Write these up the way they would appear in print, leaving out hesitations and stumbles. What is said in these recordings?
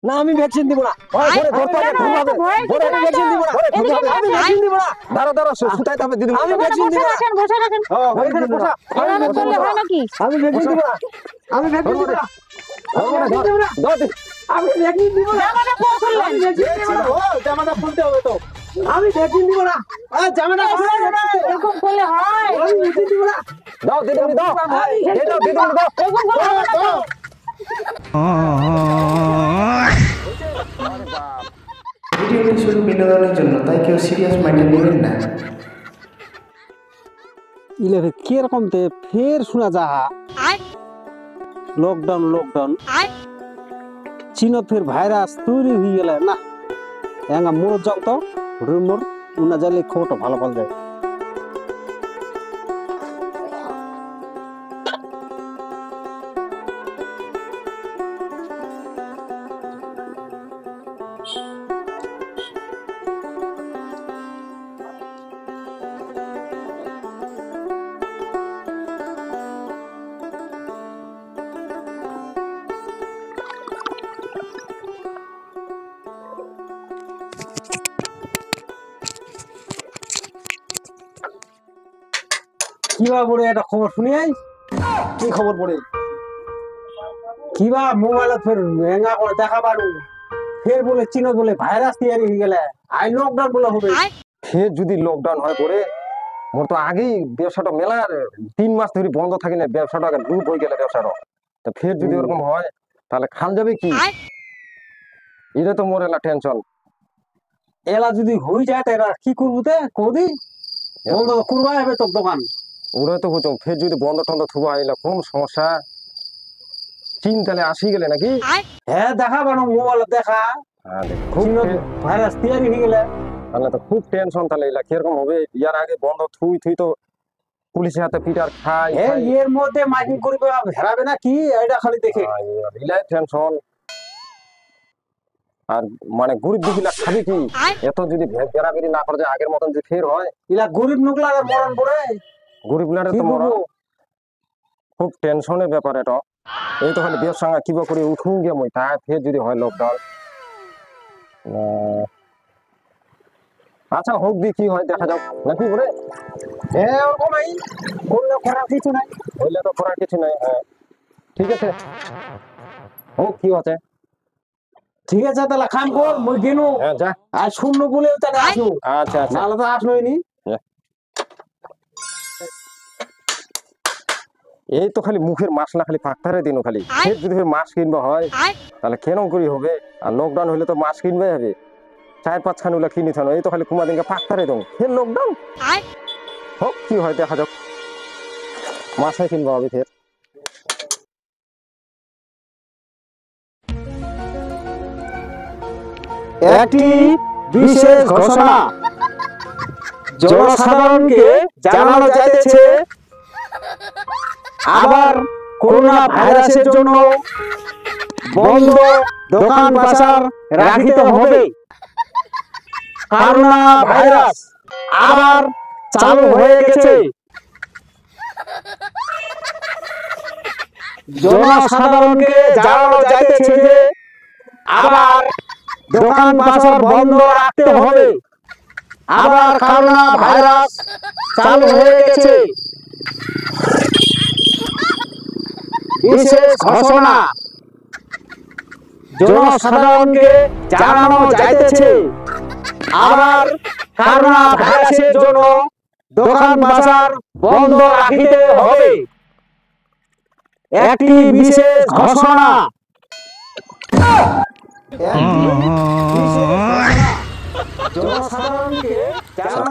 না আমি ভ্যাকসিন দিব না ভ্যাকসিন দিব না আমি ভ্যাকসিন দিব না দাঁড়া দাঁড়া সুতাইতে হবে দিদি আমি ভ্যাকসিন দিব না বসে রাখেন ওইখানে বসা এভাবে করলে হয় নাকি? আমি ভ্যাকসিন দিব না আমি ভ্যাকসিন দিব না আমি ভ্যাকসিন দিব না জামাটা পরে খুললেন। জামাটা খুলতে হবে তো আমি ভ্যাকসিন দিব না জামাটা এরকম করলে হয়? আমি ভ্যাকসিন দিব না দাও দিদি দাও দাও দিদি দাও এরকম করলে হবে না তো? ভিডিওটি শুধু বিনোদনের জন্য, তাই কেউ সিরিয়াস মাইন্ডে নেবেন না। ইলেভে কিরকম তে ফের শোনা যাহা লকডাউন চীন ফের ভাইরাস তৈরি হয়ে গেলে না এঙ্গা মোর যাও তো রুমর উনা যাইলে খবরটা ভালো পাওয়া যায়। কিবা পড়ে একটা খবর শুনি আই কি খবর পড়ে কিবা মোবাইলত ফের এঙ্গা করে দেখা পারু ফের বলে চীন বলে ভাইরাস তৈরি হয়ে গেলে আই লকডাউন বলে হবে ফের যদি লকডাউন হয় পরে মোর তো আগেই ব্যবসাটা মেলার 3 মাস ধরে বন্ধ থাকে না ব্যবসাটা ডুব হয়ে গেলে ব্যবসাটা তো ফের যদি এরকম হয় তাহলে খান যাবে কি এটা তো মোর এলা টেনশন এলা যদি হয়ে যায় তাহলে কি করবো তে কদি বন্ধ করবা হবে তো দোকান ওরা তো বুঝো ফের যদি বন্ধ টন্ধ থুবা এলা কোন সমস্যা চীন তাহলে আসি গেলে নাকি হ্যাঁ দেখা বানো মোবাইল দেখা খুব ভাইরাস তৈরি হয়ে গেলে তাহলে তো খুব টেনশন তাহলে এলা কিরকম হবে ইয়ার আগে বন্ধ থুই থুই তো পুলিশের হাতে পিটার খাই এর মধ্যে মাইকিং করবে হেরাবে না কি এটা খালি দেখে এলাই টেনশন আর মানে গরিব দুঃখীরা খাবে কি এত যদি বেরাবেরি না করে যায় আগের মতন যদি ফের হয় ইলা গরিব লোকলা মরণ পড়ে গরিব গুলার তো মরণ খুব টেনশনের ব্যাপার এটা এই তো খালি ব্যবসা কিবা করে উঠুন গে মই তা ফের যদি হয় লকডাউন আচ্ছা হোক দি কি হয় দেখা যাক নাকি বলে হ্যাঁ ওরকমই করলে করার কিছু নাই হইলে তো করার কিছু নাই হ্যাঁ ঠিক আছে হোক কি আছে ঠিক আছে তাহলে খান কর মই গেনু হ্যাঁ যা আর শূন্য বলে তাহলে আসু আচ্ছা আচ্ছা নাহলে তো আসলোই নি এই তো খালি মুখের মাসলা খালি ফাঁকতারে দিন খালি ফের যদি মাছ কিনবা হয় তাহলে কেন করি হবে আর লকডাউন হইলে তো মাছ কিনবে হবে 4-5 খান ওগুলা কিনি থানো এই তো খালি কুমা দিনকে ফাঁকতারে দো ফের লকডাউন হোক কি হয় দেখা যাক মাছাই কিনবা হবে ফের একটি বিশেষ ঘোষণা জনসাধারণকে জানানো যাইতেছে আবার করোনা ভাইরাসের জন্য বন্ধ দোকান বাজার রাখিতে হবে। করোনা ভাইরাস আবার চালু হয়ে গেছে। জনসাধারণকে জানানো যাইতেছে যে আবার দোকান বাজার বন্ধ রাখতে হবে। আবার করোনা ভাইরাস চালু হয়ে গেছে। বিশেষ ঘোষণা জনসাধারণকে জানানো যাইতেছে আবার করোনা ভাইরাসের জন্য দোকান বাজার বন্ধ রাখিতে হবে। একটি বিশেষ ঘোষণা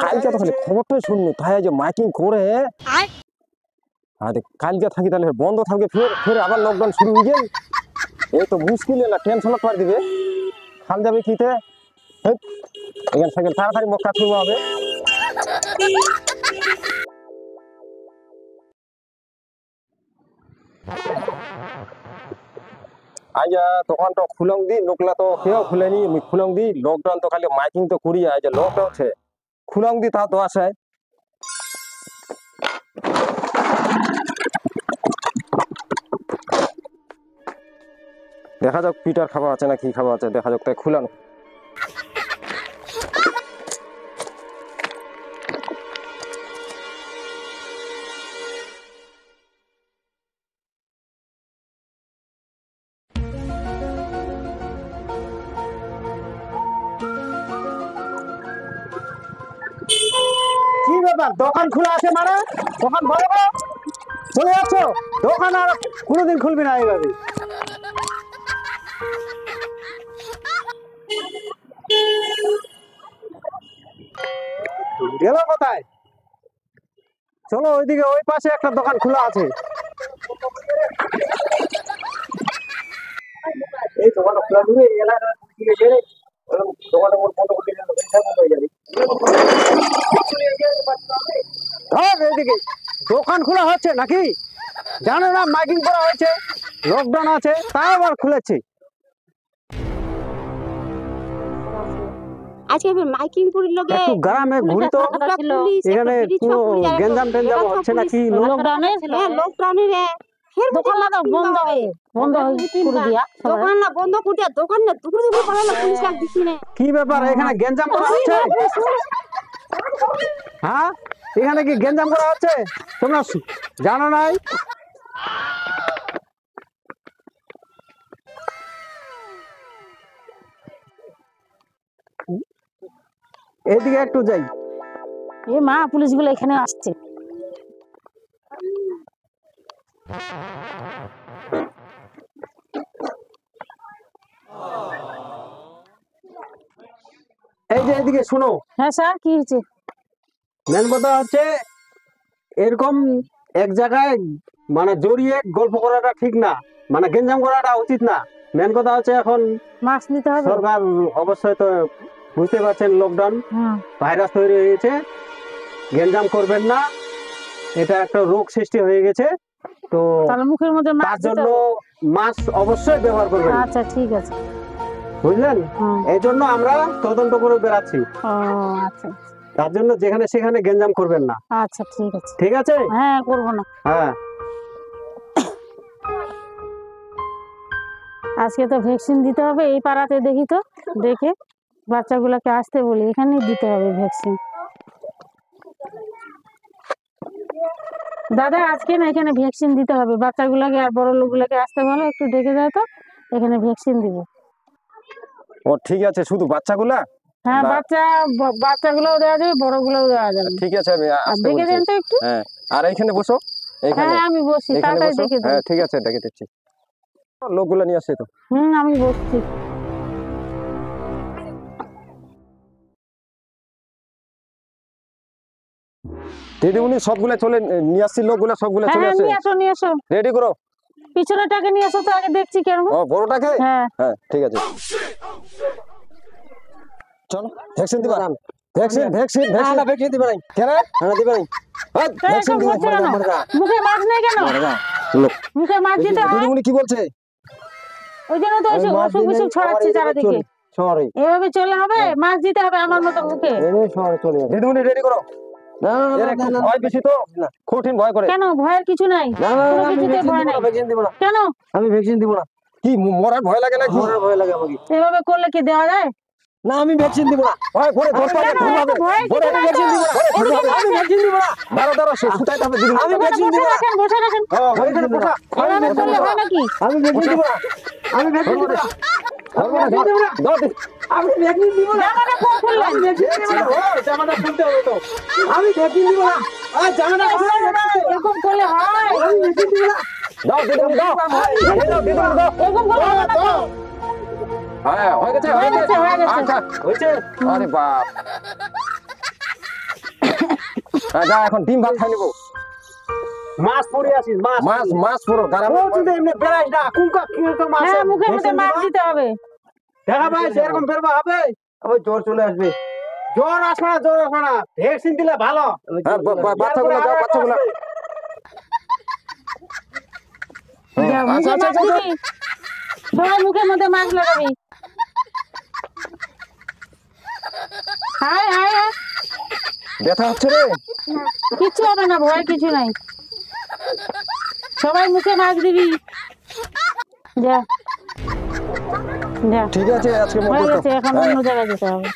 কালকে তো খালি খবরটাই শুনলো তাই যে মাইকিং করে কালকে থাকি তাহলে বন্ধ থাকবে ফের ফের আবার লকডাউন শুরু হয়ে গেল এই তো মুশকিল না টেনশন করে দিবে খাল যাবে কিতে এখান থেকে তাড়াতাড়ি মক্কা শুরু হবে আইয়া দোকানটা খুলং দি নোকলা তো কেউ খুলেনি আমি খুলং দি লকডাউন তো খালি মাইকিং তো করি আজ লকডাউন আছে খুলং দি তা তো আছে দেখা যাক পিটার খাওয়া আছে না কি খাওয়া আছে, দেখা যাক। তাই খুলানো। কি ব্যাপার, দোকান খোলা আছে মানে? দোকান বন্ধ করো, চলে যাচ্ছ? দোকান আর কোনোদিন খুলবি না এইভাবে। গেল কোথায়? চলো ওইদিকে, ওই পাশে একটা দোকান খোলা আছে। এই দোকানটা খোলা দিবে, এই এলাকার দিকে গেলে দোকানটা মোট বন্ধ করে দিলে হয়ে যাবে। এইদিকে দোকান খোলা হচ্ছে নাকি? জানো না মাইকিং করা হয়েছে, লকডাউন আছে, তাই আবার খুলেছি। আজকে আমি মাইকিং করি লগে একটু গ্রামে ঘুরি তো, এখানে কোনো গেঞ্জাম টেঞ্জাম হচ্ছে নাকি? লকডাউনের দোকান না বন্ধ হয়ে করে দিয়া দোকান না বন্ধ করে দিয়া, দোকান না দুপুর দুপুর পালা না পুলিশ লাগ দিছি না। কি ব্যাপার, এখানে গেঞ্জাম করা হচ্ছে? হ্যাঁ, এখানে কি গেঞ্জাম করা হচ্ছে? তোমরা জানো নাই? এদিকে একটু যাই। এ মা, পুলিশ গুলো এখানে আসছে। এই যে এদিকে শুনো, হ্যাঁ স্যার, কি হয়েছে? মেন কথা হচ্ছে এরকম এক জায়গায় মানে জড়িয়ে গল্প করাটা ঠিক না, মানে গেঞ্জাম করাটা উচিত না। মেন কথা হচ্ছে এখন মাস্ক নিতে হবে। সরকার অবশ্যই তো বুঝতে পারছেন, লকডাউন হ্যাঁ, ভাইরাস তৈরি হয়েছে, গেঞ্জাম করবেন না, এটা একটা রোগ সৃষ্টি হয়ে গেছে। তো তাহলে মুখের মধ্যে তার মাস্ক দিতে জন্য হবে। মাস্ক অবশ্যই ব্যবহার করবেন, আচ্ছা ঠিক আছে। বুঝলেন? হুম। এই জন্য আমরা তদন্ত করে বেড়াচ্ছি। ও আচ্ছা তার জন্য যেখানে সেখানে গেঞ্জাম করবেন না, আচ্ছা, ঠিক আছে। ঠিক আছে? হ্যাঁ, করবো না। হ্যাঁ, আজকে তো ভ্যাকসিন দিতে হবে এই পাড়াতে, দেখি তো দেখে বাচ্চাগুলোকে আসতে বলি, এখানেই দিতে হবে ভ্যাকসিন। দাদা, আজকে না এখানে ভ্যাকসিন দিতে হবে বাচ্চাগুলোকে, আর বড় লোকগুলোকে আসতে বলো, একটু ডেকে দাও তো, এখানে ভ্যাকসিন দিব। ও ঠিক আছে, শুধু বাচ্চাগুলা? হ্যাঁ, না। বাচ্চাগুলোও দেওয়া যাবে, বড়গুলোও দেওয়া যাবে। ঠিক আছে, আমি আর আসতে দেখে বলছি। দেন তো একটু। হ্যাঁ, আর এইখানে বসো, এইখানে হ্যাঁ, আমি বসছি, এখানে তাড়াতাড়ি বসো। দেখে দেন। হ্যাঁ ঠিক আছে, ডেকে দিচ্ছি। লোকগুলা নিয়ে আসছে তো। আমি বসছি। দিদিমণি সবগুলা চলে নিয়ে আসছি, লোকগুলা সবগুলা চলে হ্যাঁ, আসে। নিয়ে আসো নিয়ে আসো, রেডি করো। পিছনেটাকে নিয়ে আসো তো, আগে দেখছি কেমন। ও বড়টাকে? হ্যাঁ হ্যাঁ ঠিক আছে, চলো ভ্যাকসিন দিবা। ভ্যাকসিন ভ্যাকসিন ভ্যাকসিন ভ্যাকসিন দিবা নাই কেন? হ্যাঁ দিবা নাই। ভ্যাকসিন এরকম দিবা। করছে কেন? মুখে মাস্ক নেই কেন? লোক মুখে মাস্ক দিতে হয়, দিদিমণি কি বলছে? ওই জন্য তো অসুখ বিসুখ ছড়াচ্ছে চারিদিকে। সরি, এভাবে চলে হবে? মাস্ক দিতে হবে আমার মতো মুখে। চলে দিদিমণি রেডি করো। না না না, ভয় বেশি তো, কঠিন ভয় করে। কেন? ভয়ের কিছু নাই, কোনো কিছুতে ভয় নাই। কেন? আমি ভ্যাকসিন দিব না। কি মরার ভয় লাগে নাকি? মরার ভয় লাগে আমাকে। এভাবে করলে কি দেওয়া যায়? না আমি ভ্যাকসিন দিব না। ভয় করে ধরতে হবে, কেন? ধরতে হবে। এত ভয় ভরে কিছু নাই ভ্যাকসিন তো। দিব না। আমি ভ্যাকসিন দিব না। দাঁড়া সুতাইতে হবে দিদিমণি। আমি ভ্যাকসিন দিব বসে না। রাখেন, বসে রাখেন। ভ্যাকসিন দিব না। এভাবে করলে হয় নাকি? আমি ভ্যাকসিন দিব না। আমি ভ্যাকসিন দিব না। আমি ভ্যাকসিন দিব না। আমি ভ্যাকসিন দিব না। জামাটা কোন খুললেন? জামাটা খুলতে হবে তো। আমি ভ্যাকসিন দিব না। আর জামাটা এরকম করলে হয়? আমি ভ্যাকসিন দিব না। দাও দিদিমণি দাও। দাও দিদিমণি দাও। এরকম করলে হবে না তো? হ্যাঁ হয়ে গেছে হয়ে গেছে, হয়ে গেছে। আচ্ছা হয়েছে। আরে বাপ, যা এখন ডিম ভাত খাই নিবো। মাছ পরে আসিস, মাছ মাছ মাছ পুরো গারাম। এমনি বেড়াইস না, কুমকা কিরকম মাছ? হ্যাঁ, মুখের মধ্যে মাস্ক দিতে হবে। দেখা ভাই, সেরকম বেরবা হবে, আবার জ্বর চলে আসবে। জ্বর আসবে না, জ্বর আসবে না, ভ্যাকসিন দিলে ভালো। হ্যাঁ বাচ্চাগুলো যাও, বাচ্চাগুলো। যা, মুখে আচ্ছা, মাস্ক দিবি, সবাই মুখের মধ্যে মাস্ক লাগাবি। হায় হায় হায়, ব্যথা হচ্ছে রে? কিচ্ছু হবে না, ভয় কিছু নাই। সবাই মুখে মাস্ক দিবি। যা। যা ঠিক আছে আজকে মন হয়ে করতে গেছে, এখন হ্যাঁ। অন্য জায়গায় যেতে হবে।